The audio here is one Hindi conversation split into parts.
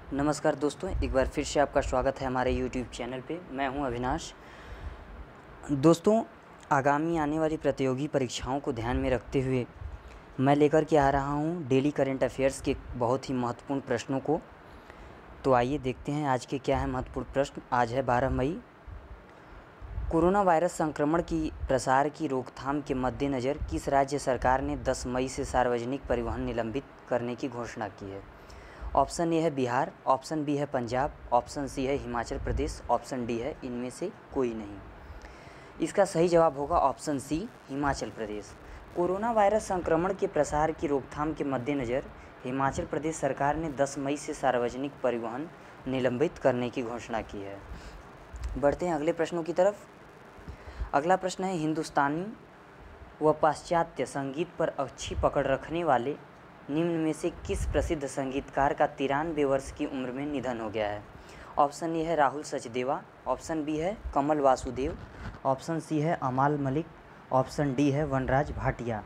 नमस्कार दोस्तों, एक बार फिर से आपका स्वागत है हमारे यूट्यूब चैनल पे। मैं हूं अविनाश। दोस्तों, आगामी आने वाली प्रतियोगी परीक्षाओं को ध्यान में रखते हुए मैं लेकर के आ रहा हूं डेली करंट अफेयर्स के बहुत ही महत्वपूर्ण प्रश्नों को। तो आइए देखते हैं आज के क्या है महत्वपूर्ण प्रश्न। आज है 12 मई। कोरोना वायरस संक्रमण की प्रसार की रोकथाम के मद्देनज़र किस राज्य सरकार ने 10 मई से सार्वजनिक परिवहन निलंबित करने की घोषणा की है? ऑप्शन ए है बिहार, ऑप्शन बी है पंजाब, ऑप्शन सी है हिमाचल प्रदेश, ऑप्शन डी है इनमें से कोई नहीं। इसका सही जवाब होगा option C, Himachal Pradesh. Corona virus संक्रमण के प्रसार की रोकथाम के मद्देनज़र हिमाचल प्रदेश सरकार ने 10 मई से सार्वजनिक परिवहन निलंबित करने की घोषणा की है। बढ़ते हैं अगले प्रश्नों की तरफ। अगला प्रश्न है, हिंदुस्तानी व पाश्चात्य संगीत पर अच्छी पकड़ रखने वाले निम्न में से किस प्रसिद्ध संगीतकार का 93 वर्ष की उम्र में निधन हो गया है? ऑप्शन ए है राहुल सचदेवा, ऑप्शन बी है कमल वासुदेव, ऑप्शन सी है अमाल मलिक, ऑप्शन डी है वनराज भाटिया।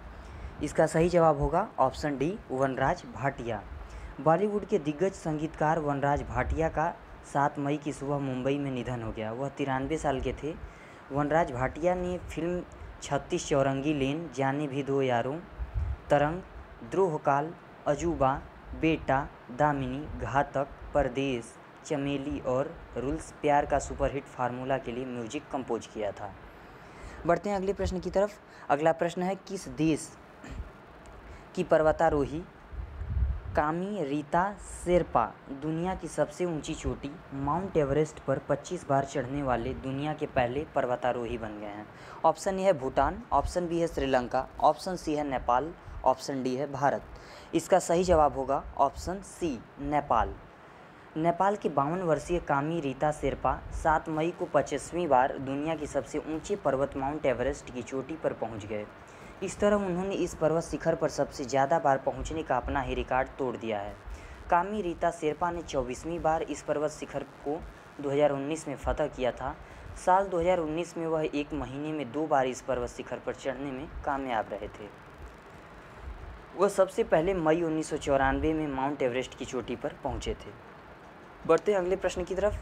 इसका सही जवाब होगा ऑप्शन डी, वनराज भाटिया। बॉलीवुड के दिग्गज संगीतकार वनराज भाटिया का 7 मई की सुबह मुंबई में निधन हो गया। वह 93 साल के थे। वनराज भाटिया ने फिल्म 36 चौरंगी लेन, जाने भी दो यारों, तरंग, द्रोहकाल, अजूबा, बेटा, दामिनी, घातक, परदेस, चमेली और रूल्स प्यार का सुपरहिट फार्मूला के लिए म्यूजिक कंपोज किया था। बढ़ते हैं अगले प्रश्न की तरफ। अगला प्रश्न है, किस देश की पर्वतारोही कामी रीता शेरपा दुनिया की सबसे ऊंची चोटी माउंट एवरेस्ट पर 25 बार चढ़ने वाले दुनिया के पहले पर्वतारोही बन गए हैं? ऑप्शन ए है भूटान, ऑप्शन बी है श्रीलंका, ऑप्शन सी है नेपाल, ऑप्शन डी है भारत। इसका सही जवाब होगा ऑप्शन सी, नेपाल। नेपाल के 52 वर्षीय कामी रीता शेरपा 7 मई को 25वीं बार दुनिया की सबसे ऊंचे पर्वत माउंट एवरेस्ट की चोटी पर पहुंच गए। इस तरह उन्होंने इस पर्वत शिखर पर सबसे ज़्यादा बार पहुंचने का अपना ही रिकॉर्ड तोड़ दिया है। कामी रीता शेरपा ने 24वीं बार इस पर्वत शिखर को 2019 में फतह किया था। साल 2019 में वह एक महीने में 2 बार इस पर्वत शिखर पर चढ़ने में कामयाब रहे थे। वह सबसे पहले मई 1994 में माउंट एवरेस्ट की चोटी पर पहुंचे थे। बढ़ते हैं अगले प्रश्न की तरफ।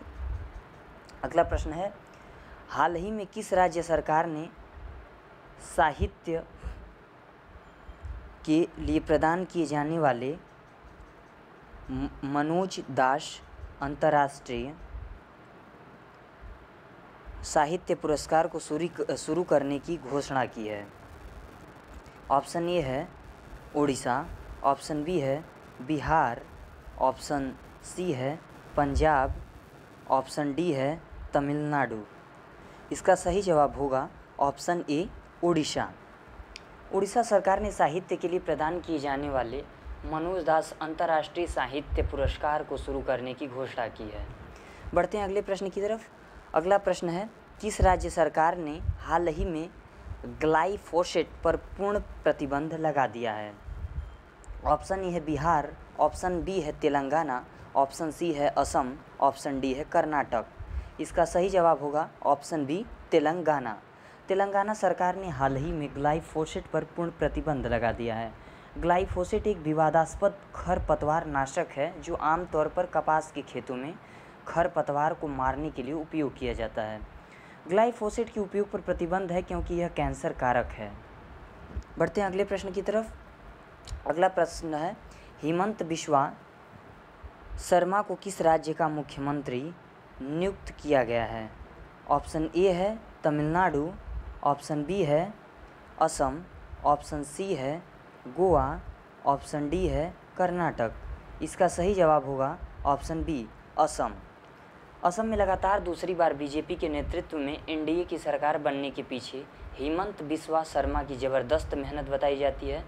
अगला प्रश्न है, हाल ही में किस राज्य सरकार ने साहित्य के लिए प्रदान किए जाने वाले मनोज दास अंतर्राष्ट्रीय साहित्य पुरस्कार को शुरू करने की घोषणा की है? ऑप्शन ए है ओडिशा, ऑप्शन बी है बिहार, ऑप्शन सी है पंजाब, ऑप्शन डी है तमिलनाडु। इसका सही जवाब होगा ऑप्शन ए, ओडिशा। उड़ीसा सरकार ने साहित्य के लिए प्रदान किए जाने वाले मनोज दास अंतर्राष्ट्रीय साहित्य पुरस्कार को शुरू करने की घोषणा की है। बढ़ते हैं अगले प्रश्न की तरफ। अगला प्रश्न है, किस राज्य सरकार ने हाल ही में ग्लाइफोसेट पर पूर्ण प्रतिबंध लगा दिया है? ऑप्शन ए है बिहार, ऑप्शन बी है तेलंगाना, ऑप्शन सी है असम, ऑप्शन डी है कर्नाटक। इसका सही जवाब होगा ऑप्शन बी, तेलंगाना। तेलंगाना सरकार ने हाल ही में ग्लाइफोसेट पर पूर्ण प्रतिबंध लगा दिया है। ग्लाइफोसेट एक विवादास्पद खरपतवार नाशक है जो आमतौर पर कपास के खेतों में खरपतवार को मारने के लिए उपयोग किया जाता है। ग्लाइफोसेट के उपयोग पर प्रतिबंध है क्योंकि यह कैंसर कारक है। बढ़ते हैं अगले प्रश्न की तरफ। अगला प्रश्न है, हेमंत बिस्वा शर्मा को किस राज्य का मुख्यमंत्री नियुक्त किया गया है? ऑप्शन ए है तमिलनाडु, ऑप्शन बी है असम, ऑप्शन सी है गोवा, ऑप्शन डी है कर्नाटक। इसका सही जवाब होगा ऑप्शन बी, असम। असम में लगातार दूसरी बार बीजेपी के नेतृत्व में एनडीए की सरकार बनने के पीछे हेमंत बिस्वा शर्मा की ज़बरदस्त मेहनत बताई जाती है।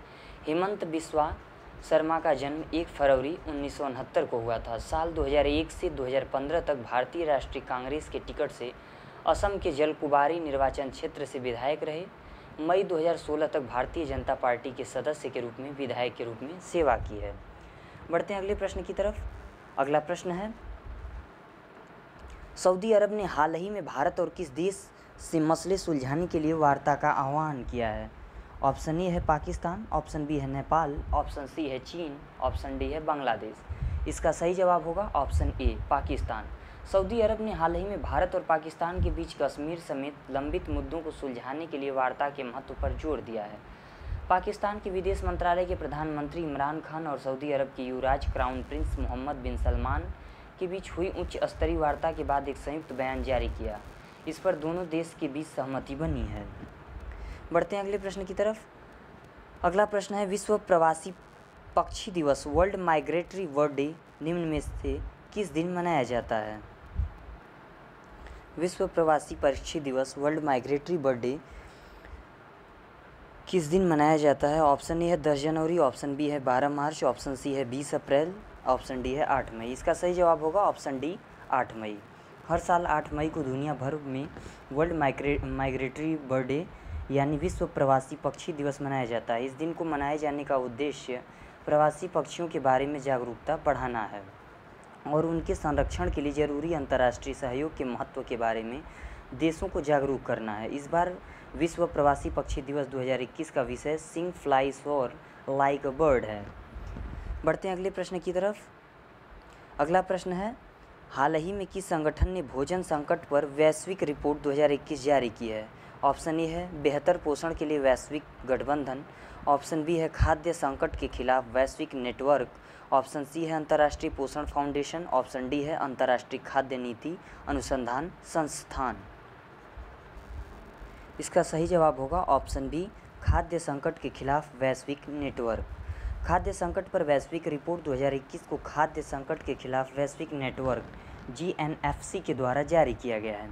हेमंत बिस्वा शर्मा का जन्म 1 फरवरी 1969 को हुआ था। साल 2001 से 2015 तक भारतीय राष्ट्रीय कांग्रेस के टिकट से असम के जलकुबारी निर्वाचन क्षेत्र से विधायक रहे। मई 2016 तक भारतीय जनता पार्टी के सदस्य के रूप में विधायक के रूप में सेवा की है। बढ़ते हैं अगले प्रश्न की तरफ। अगला प्रश्न है, सऊदी अरब ने हाल ही में भारत और किस देश से मसले सुलझाने के लिए वार्ता का आह्वान किया है? ऑप्शन ए है पाकिस्तान, ऑप्शन बी है नेपाल, ऑप्शन सी है चीन, ऑप्शन डी है बांग्लादेश। इसका सही जवाब होगा ऑप्शन ए पाकिस्तान। सऊदी अरब ने हाल ही में भारत और पाकिस्तान के बीच कश्मीर समेत लंबित मुद्दों को सुलझाने के लिए वार्ता के महत्व पर जोर दिया है। पाकिस्तान के विदेश मंत्रालय के प्रधानमंत्री इमरान खान और सऊदी अरब के युवराज क्राउन प्रिंस मोहम्मद बिन सलमान के बीच हुई उच्च स्तरीय वार्ता के बाद एक संयुक्त बयान जारी किया। इस पर दोनों देश के बीच सहमति बनी है। बढ़ते हैं अगले प्रश्न की तरफ। अगला प्रश्न है विश्व प्रवासी पक्षी दिवस वर्ल्ड माइग्रेटरी बर्ड डे निम्न में से किस दिन मनाया जाता है? विश्व प्रवासी पक्षी दिवस वर्ल्ड माइग्रेटरी बर्ड डे किस दिन मनाया जाता है? ऑप्शन ए है 10 जनवरी, ऑप्शन बी है 12 मार्च, ऑप्शन सी है 20 अप्रैल, ऑप्शन डी है 8 मई। इसका सही जवाब होगा ऑप्शन डी 8 मई। हर साल 8 मई को दुनिया भर में वर्ल्ड माइग्रेटरी बर्ड डे यानी विश्व प्रवासी पक्षी दिवस मनाया जाता है। इस दिन को मनाए जाने का उद्देश्य प्रवासी पक्षियों के बारे में जागरूकता बढ़ाना है और उनके संरक्षण के लिए जरूरी अंतर्राष्ट्रीय सहयोग के महत्व के बारे में देशों को जागरूक करना है। इस बार विश्व प्रवासी पक्षी दिवस 2021 का विषय सिंग फ्लाई सोर लाइक अ बर्ड है। बढ़ते हैं अगले प्रश्न की तरफ। अगला प्रश्न है हाल ही में किस संगठन ने भोजन संकट पर वैश्विक रिपोर्ट 2021 जारी की है? ऑप्शन ए है बेहतर पोषण के लिए वैश्विक गठबंधन, ऑप्शन बी है खाद्य संकट के खिलाफ वैश्विक नेटवर्क, ऑप्शन सी है अंतर्राष्ट्रीय पोषण फाउंडेशन, ऑप्शन डी है अंतर्राष्ट्रीय खाद्य नीति अनुसंधान संस्थान। इसका सही जवाब होगा ऑप्शन बी खाद्य संकट के खिलाफ वैश्विक नेटवर्क। खाद्य संकट पर वैश्विक रिपोर्ट 2021 को खाद्य संकट के खिलाफ वैश्विक नेटवर्क GNFC के द्वारा जारी किया गया है।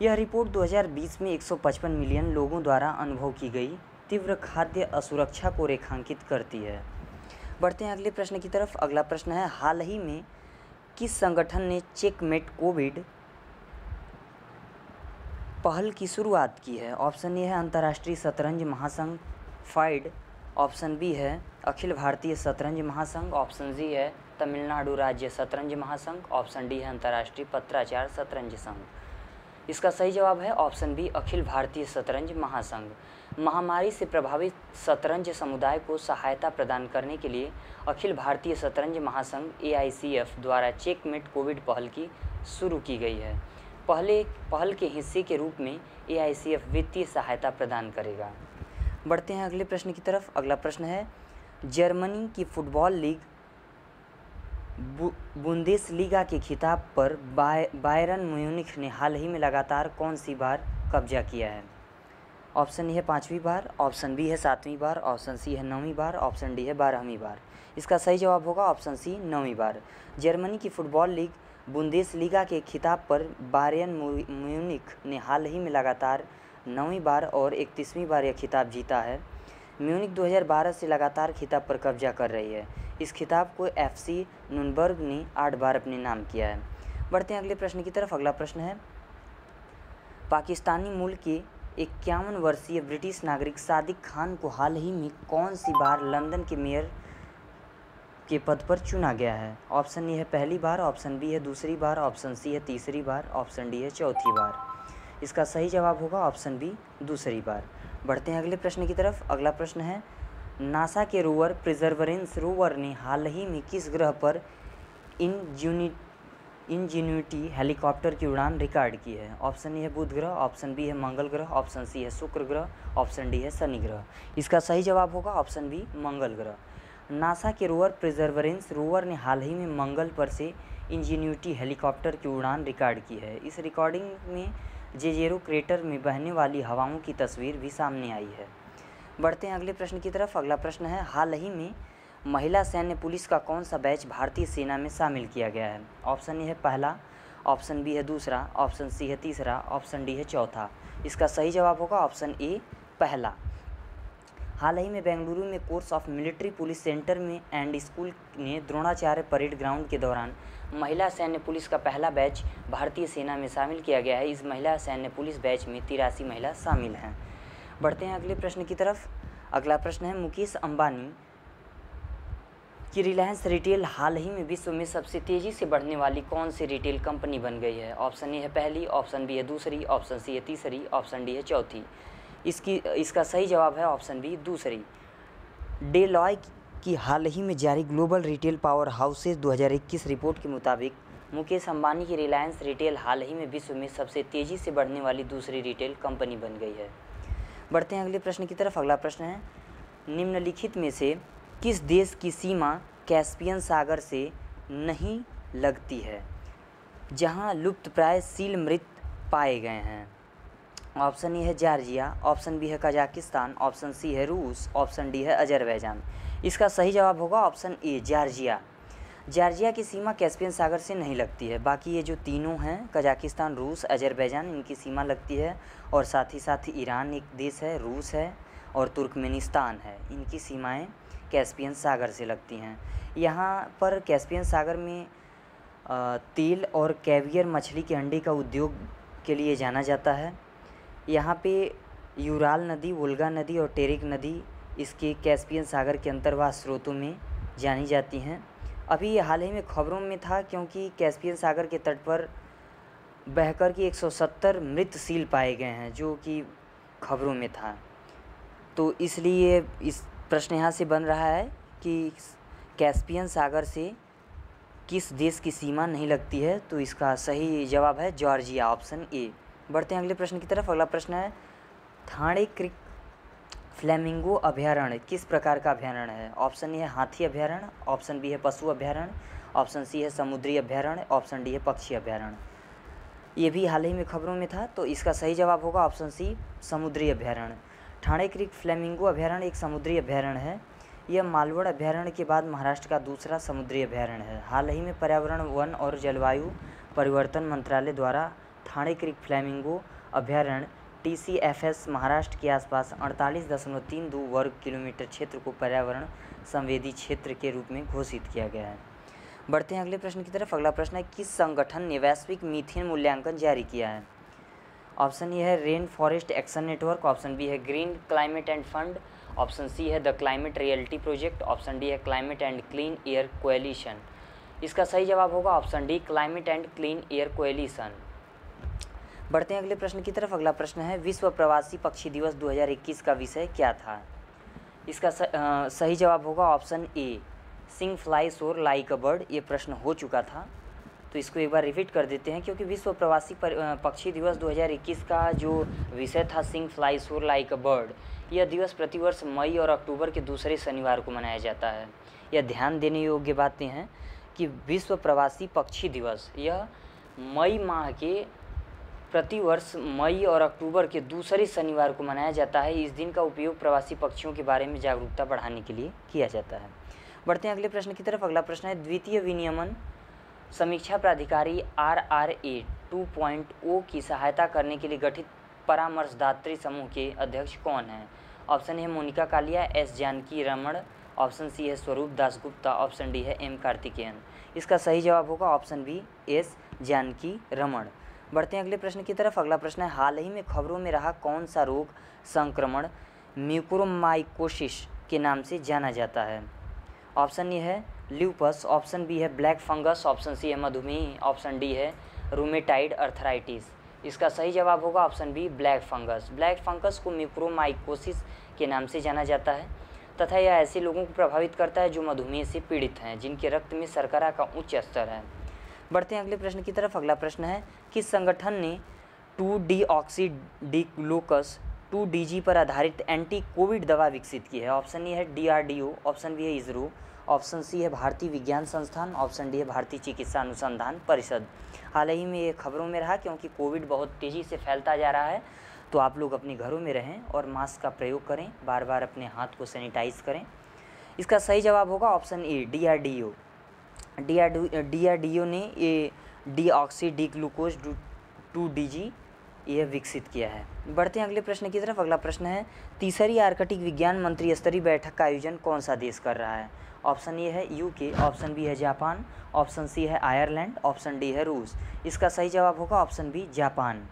यह रिपोर्ट 2020 में 155 मिलियन लोगों द्वारा अनुभव की गई तीव्र खाद्य असुरक्षा को रेखांकित करती है। बढ़ते हैं अगले प्रश्न की तरफ। अगला प्रश्न है हाल ही में किस संगठन ने चेकमेट कोविड पहल की शुरुआत की है? ऑप्शन ए है अंतर्राष्ट्रीय शतरंज महासंघ फाइड, ऑप्शन बी है अखिल भारतीय शतरंज महासंघ, ऑप्शन सी है तमिलनाडु राज्य शतरंज महासंघ, ऑप्शन डी है अंतर्राष्ट्रीय पत्राचार शतरंज संघ। इसका सही जवाब है ऑप्शन बी अखिल भारतीय शतरंज महासंघ। महामारी से प्रभावित शतरंज समुदाय को सहायता प्रदान करने के लिए अखिल भारतीय शतरंज महासंघ AICF द्वारा चेकमेट कोविड पहल की शुरू की गई है। पहल के हिस्से के रूप में AICF वित्तीय सहायता प्रदान करेगा। बढ़ते हैं अगले प्रश्न की तरफ। अगला प्रश्न है जर्मनी की फुटबॉल लीग बुंदेसलीगा के खिताब पर बायरन म्यूनिख ने हाल ही में लगातार कौन सी बार कब्जा किया है? ऑप्शन ए है 5वीं बार, ऑप्शन बी है 7वीं बार, ऑप्शन सी है 9वीं बार, ऑप्शन डी है 12वीं बार। इसका सही जवाब होगा ऑप्शन सी 9वीं बार। जर्मनी की फुटबॉल लीग बुंदेसलीगा के खिताब पर बायरन म्यूनिख ने हाल ही में लगातार 9वीं बार और 31वीं बार यह खिताब जीता है। म्यूनिख 2012 से लगातार खिताब पर कब्जा कर रही है। इस खिताब को FC नुनबर्ग ने 8 बार अपने नाम किया है। बढ़ते हैं अगले प्रश्न की तरफ। अगला प्रश्न है पाकिस्तानी मूल के 51 वर्षीय ब्रिटिश नागरिक सादिक खान को हाल ही में कौन सी बार लंदन के मेयर के पद पर चुना गया है? ऑप्शन ए है पहली बार, ऑप्शन बी है दूसरी बार, ऑप्शन सी है तीसरी बार, ऑप्शन डी है चौथी बार। इसका सही जवाब होगा ऑप्शन बी दूसरी बार। बढ़ते हैं अगले प्रश्न की तरफ। अगला प्रश्न है नासा के रोवर परसेवरेंस रोवर ने हाल ही में किस ग्रह पर इंजेन्युटी हेलीकॉप्टर की उड़ान रिकॉर्ड की है? ऑप्शन ए है बुध ग्रह, ऑप्शन बी है मंगल ग्रह, ऑप्शन सी है शुक्र ग्रह, ऑप्शन डी है शनि ग्रह। इसका सही जवाब होगा ऑप्शन बी मंगल ग्रह। नासा के रोवर परसेवरेंस रोवर ने हाल ही में मंगल पर से इंजेन्युटी हेलीकॉप्टर की उड़ान रिकॉर्ड की है। इस रिकॉर्डिंग में जेजेरो क्रेटर में बहने वाली हवाओं की तस्वीर भी सामने आई है। बढ़ते हैं अगले प्रश्न की तरफ। अगला प्रश्न है हाल ही में महिला सैन्य पुलिस का कौन सा बैच भारतीय सेना में शामिल किया गया है? ऑप्शन ए है पहला, ऑप्शन बी है दूसरा, ऑप्शन सी है तीसरा, ऑप्शन डी है चौथा। इसका सही जवाब होगा ऑप्शन ए पहला। हाल ही में बेंगलुरु में course of military police centre में एंड स्कूल ने द्रोणाचार्य परेड ग्राउंड के दौरान महिला सैन्य पुलिस का पहला बैच भारतीय सेना में शामिल किया गया है। इस महिला सैन्य पुलिस बैच में 83 महिला शामिल हैं। बढ़ते हैं अगले प्रश्न की तरफ। अगला प्रश्न है मुकेश अंबानी की रिलायंस रिटेल हाल ही में विश्व में सबसे तेज़ी से बढ़ने वाली कौन सी रिटेल कंपनी बन गई है? ऑप्शन ए है पहली, ऑप्शन बी है दूसरी, ऑप्शन सी है तीसरी, ऑप्शन डी है चौथी। इसका सही जवाब है ऑप्शन बी दूसरी। कि हाल ही में जारी global retail power houses 2021 report के मुताबिक मुकेश अंबानी की रिलायंस रिटेल हाल ही में विश्व में सबसे तेज़ी से बढ़ने वाली दूसरी रिटेल कंपनी बन गई है। बढ़ते हैं अगले प्रश्न की तरफ। अगला प्रश्न है, निम्नलिखित में से किस देश की सीमा कैस्पियन सागर से नहीं लगती है जहां लुप्तप्राय सील मृत पाए गए हैं? ऑप्शन ए है जॉर्जिया, ऑप्शन बी है कजाकिस्तान, ऑप्शन सी है रूस, ऑप्शन डी है अजरबैजान। इसका सही जवाब होगा ऑप्शन ए जॉर्जिया। जॉर्जिया की सीमा कैस्पियन सागर से नहीं लगती है। बाकी ये जो तीनों हैं, कजाकिस्तान, रूस, अजरबैजान, इनकी सीमा लगती है। और साथ ही ईरान एक देश है, रूस है और तुर्कमेनिस्तान है, इनकी सीमाएं कैस्पियन सागर से लगती हैं। यहाँ पर कैस्पियन सागर में तेल और कैवियर मछली के अंडे का उद्योग के लिए जाना जाता है। यहाँ पे यूराल नदी, वोल्गा नदी और टेरिक नदी इसके कैस्पियन सागर के अंतर्वाह स्रोतों में जानी जाती हैं। अभी ये हाल ही में खबरों में था क्योंकि कैस्पियन सागर के तट पर बहकर की 170 मृत सील पाए गए हैं, जो कि खबरों में था। तो इसलिए इस प्रश्न यहाँ से बन रहा है कि कैस्पियन सागर से किस देश की सीमा नहीं लगती है। तो इसका सही जवाब है जॉर्जिया, ऑप्शन ए। बढ़ते हैं अगले प्रश्न की तरफ। अगला प्रश्न है, थाणे क्रीक फ्लेमिंगो अभयारण्य किस प्रकार का अभयारण्य है? ऑप्शन ए है हाथी अभयारण्य, ऑप्शन बी है पशु अभयारण्य, ऑप्शन सी है समुद्री अभयारण्य, ऑप्शन डी है पक्षी अभयारण्य। ये भी हाल ही में खबरों में था। तो इसका सही जवाब होगा ऑप्शन सी समुद्री अभयारण्य। थाणे क्रीक फ्लेमिंगो अभयारण्य एक समुद्री अभयारण्य है। यह मालवड़ अभयारण्य के बाद महाराष्ट्र का दूसरा समुद्री अभयारण्य है। हाल ही में पर्यावरण, वन और जलवायु परिवर्तन मंत्रालय द्वारा थाणे क्रीक फ्लेमिंगो अभयारण्य TCFS महाराष्ट्र के आसपास 48.32 वर्ग किलोमीटर क्षेत्र को पर्यावरण संवेदी क्षेत्र के रूप में घोषित किया गया है। बढ़ते हैं अगले प्रश्न की तरफ। अगला प्रश्न है, किस संगठन ने वैश्विक मीथेन मूल्यांकन जारी किया है? ऑप्शन ए है rain forest action network, option B है green climate and fund, option C है the climate reality project, option D है climate and clean air coalition. इसका सही जवाब होगा option D climate and clean air coalition. बढ़ते हैं अगले प्रश्न की तरफ। अगला प्रश्न है, विश्व प्रवासी पक्षी दिवस 2021 का विषय क्या था? इसका सही जवाब होगा ऑप्शन ए सिंग फ्लाई सोर लाइक अ बर्ड। ये प्रश्न हो चुका था, तो इसको एक बार रिपीट कर देते हैं क्योंकि विश्व प्रवासी पक्षी दिवस 2021 का जो विषय था सिंग फ्लाई सोर लाइक अ बर्ड, यह दिवस प्रतिवर्ष मई और अक्टूबर के दूसरे शनिवार को मनाया जाता है। यह ध्यान देने योग्य बातें हैं कि विश्व प्रवासी पक्षी दिवस यह मई माह के प्रतिवर्ष मई और अक्टूबर के दूसरे शनिवार को मनाया जाता है। इस दिन का उपयोग प्रवासी पक्षियों के बारे में जागरूकता बढ़ाने के लिए किया जाता है। बढ़ते हैं अगले प्रश्न की तरफ। अगला प्रश्न है, द्वितीय विनियमन समीक्षा प्राधिकारी RRA 2.0 की सहायता करने के लिए गठित परामर्शदात्री समूह के अध्यक्ष कौन हैं? ऑप्शन ए है मोनिका कालिया, S जानकी रमण, ऑप्शन सी है स्वरूप दासगुप्ता, ऑप्शन डी है M कार्तिकेयन। इसका सही जवाब होगा ऑप्शन बी S जानकी रमण। बढ़ते हैं अगले प्रश्न की तरफ। अगला प्रश्न है, हाल ही में खबरों में रहा कौन सा रोग संक्रमण म्यूकोरमाइकोसिस के नाम से जाना जाता है? ऑप्शन ए है ल्यूपस, ऑप्शन बी है ब्लैक फंगस, ऑप्शन सी है मधुमेह, ऑप्शन डी है रूमेटाइड अर्थराइटिस। इसका सही जवाब होगा option B black fungus. Black fungus को म्यूकोरमाइकोसिस के नाम से जाना जाता है तथा यह ऐसे लोगों को प्रभावित करता है जो मधुमेह से पीड़ित हैं, जिनके रक्त में शर्करा का उच्च स्तर है। बढ़ते हैं अगले प्रश्न की तरफ। अगला प्रश्न है, किस संगठन ने 2-डीऑक्सीडिक्लोकस 2DG पर आधारित एंटी कोविड दवा विकसित की है? ऑप्शन ए है DRDO, ऑप्शन बी है इसरो, ऑप्शन सी है भारतीय विज्ञान संस्थान, ऑप्शन डी है भारतीय चिकित्सा अनुसंधान परिषद। हाल ही में ये खबरों में रहा क्योंकि कोविड बहुत तेज़ी से फैलता जा रहा है, तो आप लोग अपने घरों में रहें और मास्क का प्रयोग करें, बार बार अपने हाथ को सैनिटाइज करें। इसका सही जवाब होगा ऑप्शन ए DRDO। DRDO ने ये डीऑक्सीडिग्लूकोज 2DG यह विकसित किया है। बढ़ते हैं अगले प्रश्न की तरफ। अगला प्रश्न है, तीसरी आर्कटिक विज्ञान मंत्री स्तरीय बैठक का आयोजन कौन सा देश कर रहा है? ऑप्शन ए है UK, ऑप्शन बी है जापान, ऑप्शन सी है आयरलैंड, ऑप्शन डी है रूस। इसका सही जवाब होगा ऑप्शन बी जापान।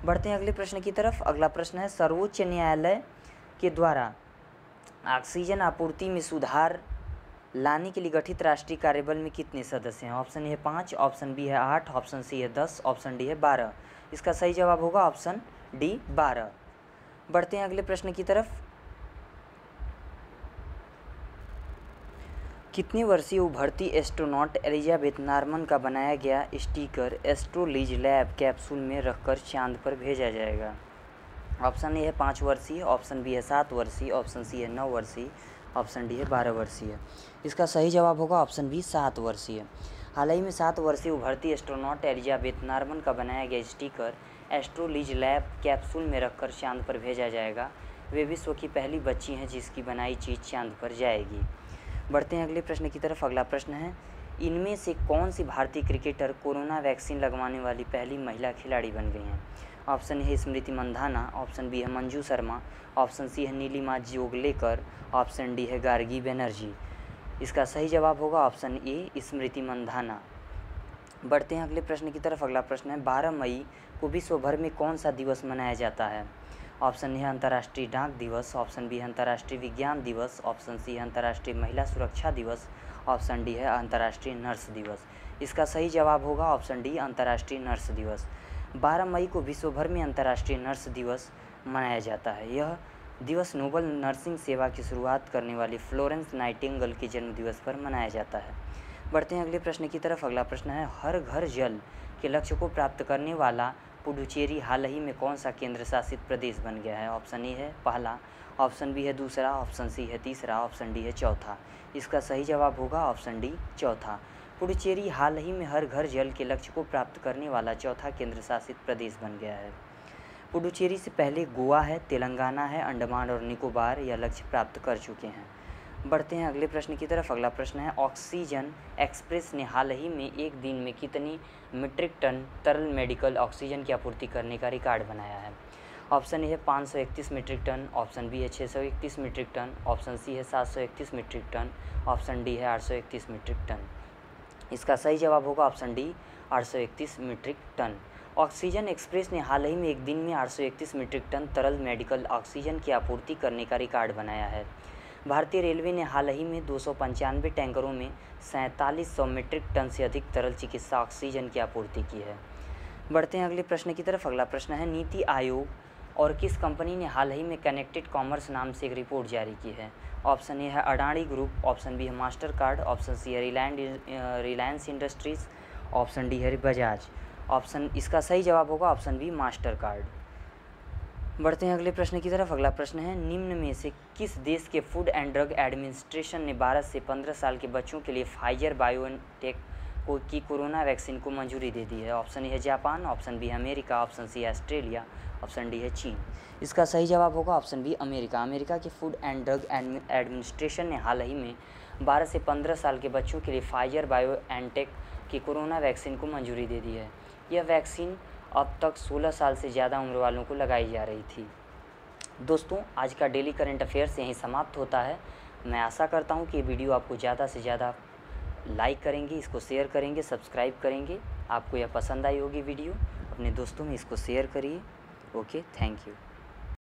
बढ़ते हैं अगले प्रश्न की तरफ। अगला प्रश्न है, सर्वोच्च न्यायालय के द्वारा ऑक्सीजन आपूर्ति में सुधार लाने के लिए गठित राष्ट्रीय कार्यबल में कितने सदस्य हैं? ऑप्शन ए है 5, ऑप्शन बी है 8, ऑप्शन सी है 10, ऑप्शन डी है 12। इसका सही जवाब होगा ऑप्शन डी 12। बढ़ते हैं अगले प्रश्न की तरफ। कितने वर्षीय उभरती एस्ट्रोनॉट एलिजाबेथ नॉर्मन का बनाया गया स्टिकर एस्ट्रोलीज लैब कैप्सूल में रखकर चांद पर भेजा जाएगा? ऑप्शन ए है 5 वर्षीय, ऑप्शन बी है 7 वर्षीय, ऑप्शन सी है 9 वर्षीय, ऑप्शन डी है 12 वर्षीय। इसका सही जवाब होगा ऑप्शन बी 7 वर्षीय। हाल ही में 7 वर्षीय उभरती एस्ट्रोनॉट एलिजाबेथ नॉर्मन का बनाया गया स्टिकर एस्ट्रोलीज लैब कैप्सूल में रखकर चांद पर भेजा जाएगा। वे विश्व की पहली बच्ची हैं जिसकी बनाई चीज़ चांद पर जाएगी। बढ़ते हैं अगले प्रश्न की तरफ। अगला प्रश्न है, इनमें से कौन सी भारतीय क्रिकेटर कोरोना वैक्सीन लगवाने वाली पहली महिला खिलाड़ी बन गई हैं? ऑप्शन ए है स्मृति मंधाना, ऑप्शन बी है मंजू शर्मा, ऑप्शन सी है नीलिमा जोगलेकर, ऑप्शन डी है गार्गी बनर्जी। इसका सही जवाब होगा ऑप्शन ए स्मृति मंधाना। बढ़ते हैं अगले प्रश्न की तरफ। अगला प्रश्न है, 12 मई को विश्व भर में कौन सा दिवस मनाया जाता है? ऑप्शन ए है अंतर्राष्ट्रीय डाक दिवस, ऑप्शन बी है अंतर्राष्ट्रीय विज्ञान दिवस, ऑप्शन सी है अंतर्राष्ट्रीय महिला सुरक्षा दिवस, ऑप्शन डी है अंतर्राष्ट्रीय नर्स दिवस। इसका सही जवाब होगा ऑप्शन डी अंतर्राष्ट्रीय नर्स दिवस। 12 मई को विश्व भर में अंतर्राष्ट्रीय नर्स दिवस मनाया जाता है। यह दिवस नोबल नर्सिंग सेवा की शुरुआत करने वाली फ्लोरेंस नाइटिंगेल के जन्मदिवस पर मनाया जाता है। बढ़ते हैं अगले प्रश्न की तरफ। अगला प्रश्न है, हर घर जल के लक्ष्य को प्राप्त करने वाला पुडुचेरी हाल ही में कौन सा केंद्र शासित प्रदेश बन गया है? ऑप्शन ए है पहला, ऑप्शन बी है दूसरा, ऑप्शन सी है तीसरा, ऑप्शन डी है चौथा। इसका सही जवाब होगा ऑप्शन डी चौथा। पुडुचेरी हाल ही में हर घर जल के लक्ष्य को प्राप्त करने वाला चौथा केंद्र शासित प्रदेश बन गया है। पुडुचेरी से पहले गोवा है, तेलंगाना है, अंडमान और निकोबार यह लक्ष्य प्राप्त कर चुके हैं। बढ़ते हैं अगले प्रश्न की तरफ। अगला प्रश्न है, ऑक्सीजन एक्सप्रेस ने हाल ही में एक दिन में कितनी मीट्रिक टन तरल मेडिकल ऑक्सीजन की आपूर्ति करने का रिकॉर्ड बनाया है? ऑप्शन ए है 531 मीट्रिक टन, ऑप्शन बी है 631 मीट्रिक टन, ऑप्शन सी है 731 मीट्रिक टन, ऑप्शन डी है 831 मीट्रिक टन। इसका सही जवाब होगा option D 831 metric ton. Oxygen express ने हाल ही में एक दिन में 831 मीट्रिक टन तरल मेडिकल ऑक्सीजन की आपूर्ति करने का रिकॉर्ड बनाया है। भारतीय रेलवे ने हाल ही में 295 टैंकरों में 4700 मीट्रिक टन से अधिक तरल चिकित्सा ऑक्सीजन की आपूर्ति की है। बढ़ते हैं अगले प्रश्न की तरफ। अगला प्रश्न है, नीति आयोग और किस कंपनी ने हाल ही में कनेक्टेड कॉमर्स नाम से एक रिपोर्ट जारी की है? ऑप्शन ए है अडानी ग्रुप, ऑप्शन बी है मास्टर कार्ड, ऑप्शन सी है रिलायंस इंडस्ट्रीज़, ऑप्शन डी है बजाज। इसका सही जवाब होगा ऑप्शन बी मास्टर कार्ड। बढ़ते हैं अगले प्रश्न की तरफ। अगला प्रश्न है, निम्न में से किस देश के फूड एंड ड्रग एडमिनिस्ट्रेशन ने 12 से 15 साल के बच्चों के लिए फाइजर बायोएनटेक की कोरोना वैक्सीन को मंजूरी दे दी है? ऑप्शन ए है जापान, ऑप्शन बी है अमेरिका, ऑप्शन सी है ऑस्ट्रेलिया, ऑप्शन डी है चीन। इसका सही जवाब होगा ऑप्शन बी अमेरिका। अमेरिका के फूड एंड ड्रग एडमिनिस्ट्रेशन ने हाल ही में 12 से 15 साल के बच्चों के लिए फाइजर बायोएनटेक की कोरोना वैक्सीन को मंजूरी दे दी है। यह वैक्सीन अब तक 16 साल से ज़्यादा उम्र वालों को लगाई जा रही थी। दोस्तों, आज का डेली करंट अफेयर्स यहीं समाप्त होता है। मैं आशा करता हूँ कि ये वीडियो आपको ज़्यादा से ज़्यादा लाइक करेंगे, इसको शेयर करेंगे, सब्सक्राइब करेंगे। आपको यह पसंद आई होगी वीडियो, अपने दोस्तों में इसको शेयर करिए। Okay, thank you.